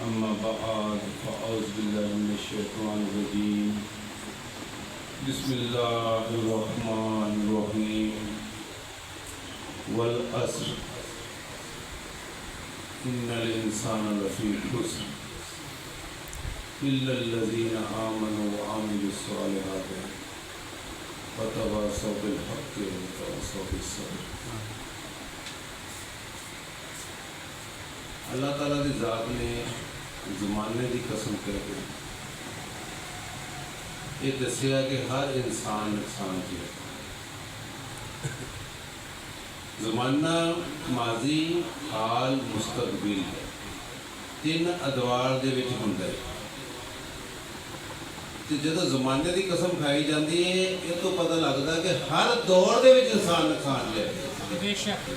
أما بعد فأعوذ بالله من الشيطان الرجيم بسم الله الرحمن الرحيم والعصر إن الإنسان لفي خسر إلا الذين آمنوا وعملوا الصالحات وتواصوا بالحق وتواصوا بالصبر. اللہ تعالیٰ کی ذات نے زمانے کی قسم کر کے یہ دسیا کہ ہر انسان نقصان کیا. زمانہ ماضی حال مستقبل ہے تین ادوار دے وچ ہوندا ہے. تے جدوں زمانے کی قسم کھائی جاتی ہے یہ تو پتہ لگتا کہ ہر دور دے وچ انسان نقصان لے. بے شک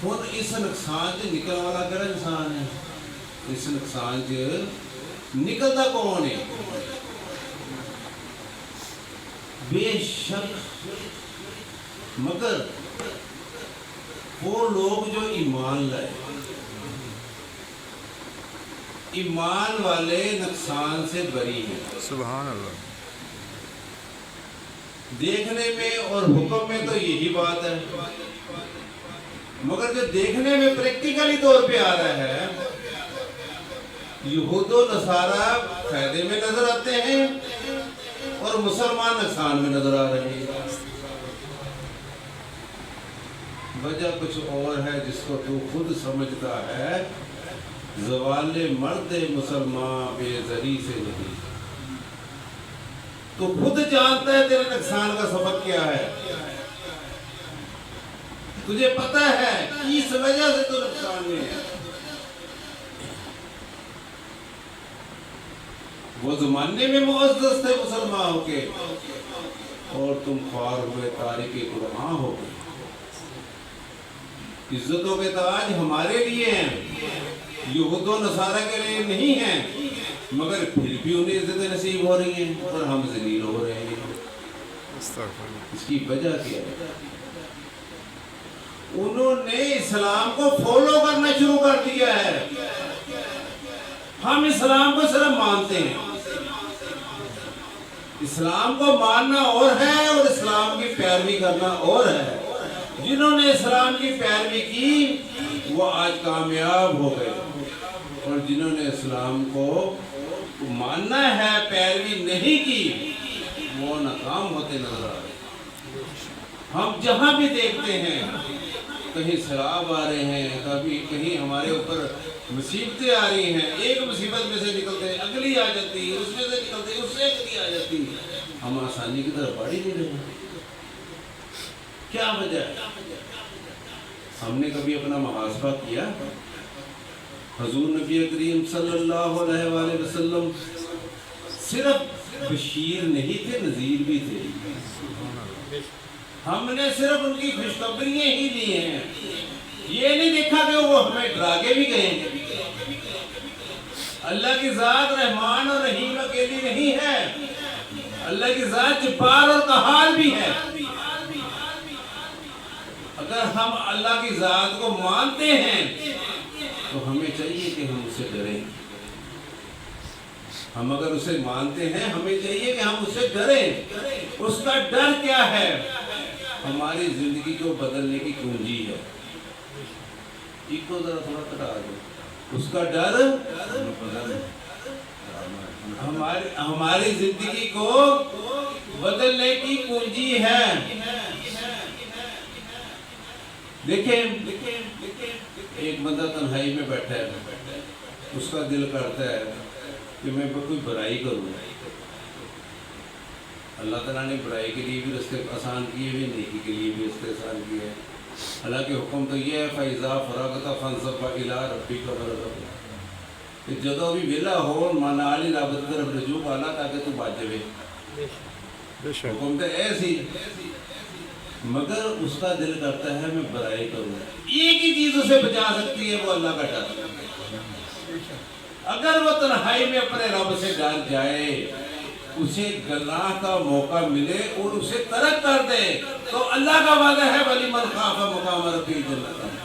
ہوں اس نقصان سے نکلنے والا کہڑا انسان ہے؟ اس نقصان سے نکلتا کون ہے؟ بے شک مگر وہ لوگ جو ایمان لائے. ایمان والے نقصان سے بری ہیں. سبحان اللہ. دیکھنے میں اور حکم میں تو یہی بات ہے مگر جو دیکھنے میں پریکٹیکلی طور پہ آ رہا ہے یہود و نصارہ فائدے میں نظر آتے ہیں اور مسلمان نقصان میں نظر آ رہے ہیں. وجہ کچھ اور ہے جس کو تو خود سمجھتا ہے. زوال مرد مسلمان بے زری سے نہیں. تو خود جانتا ہے تیرے نقصان کا سبب کیا ہے. تجھے پتہ ہے کس وجہ سے تو نقصان میں ہے. وہ زمانے میں معزز تھے مسلمان ہو کے اور تم خوار ہوئے تارک قرآن ہو گئے. عزتوں کے تاج ہمارے لیے ہیں یہود و نصارہ کے لیے نہیں ہیں مگر پھر بھی انہیں عزتیں نصیب ہو رہی ہیں اور ہم ذلیل ہو رہے ہیں. اس کی وجہ کیا ہے؟ انہوں نے اسلام کو فالو کرنا شروع کر دیا ہے. ہم اسلام کو صرف مانتے ہیں. اسلام کو ماننا اور ہے اور اسلام کی پیروی کرنا اور ہے. جنہوں نے اسلام کی پیروی کی وہ آج کامیاب ہو گئے اور جنہوں نے اسلام کو ماننا ہے پیروی نہیں کی وہ ناکام ہوتے نظر آ رہے. ہم جہاں بھی دیکھتے ہیں کہیں سیلاب آ رہے ہیں کہیں ہمارے اوپر مصیبتیں آ رہی ہیں. ایک مصیبت میں سے نکلتے ہیں اگلی آ جاتی ہے اس میں سے نکلتے ہیں اس سے اگلی آ جاتی ہے. ہم آسانی کی طرف بڑھ ہی نہیں رہے. کیا وجہ ہے؟ ہم نے کبھی اپنا محاسبہ کیا؟ حضور نبی کریم صلی اللہ علیہ وآلہ وسلم صرف بشیر نہیں تھے نذیر بھی تھے. ہم نے صرف ان کی خوشخبریاں ہی لی ہیں. یہ نہیں دیکھا کہ وہ ہمیں ڈرا کے بھی گئے. اللہ کی ذات رحمان اور رحیم اکیلی نہیں ہے. اللہ کی ذات جبار اور قہار بھی ہے. اگر ہم اللہ کی ذات کو مانتے ہیں تو ہمیں چاہیے کہ ہم اسے ڈریں. ہم اگر اسے مانتے ہیں ہمیں چاہیے کہ ہم اسے ڈریں. اس کا ڈر کیا ہے؟ ہماری زندگی کو بدلنے کی کنجی ہے. ایک کو ذرا تھوڑا کٹا دو. اس کا ڈر ہماری زندگی کو بدلنے کی کنجی ہے. دیکھیں ایک بندہ تنہائی میں بیٹھا ہے. اس کا دل کرتا ہے کہ میں کوئی برائی کروں. اللہ تعالیٰ نے برائی کے لیے بھی رستے آسان کیے ہوئے نیکی کے لیے بھی رستے آسان کیے ہیں. اللہ کے حکم تو یہ ہے فَإِذَا فَرَغْتَ فَانصَبْ إِلَىٰ رَبِّكَ فَارْغَب. کہ جدو بھی ویلا ہو منالی رب کی طرف رجوع پانا تاکہ تو بچ جائے. حکم تو ایسی مگر اس کا دل کرتا ہے میں برائی کروں. ایک ہی چیز اسے بچا سکتی ہے وہ اللہ کا ڈر. اگر وہ تنہائی میں اپنے رب سے ڈر جائے اسے گناہ کا موقع ملے اور اسے ترک کر دے تو اللہ کا وعدہ ہے وَلِمَنْ خَافَ مَقَامَ رَبِّهِ جَنَّتَانِ.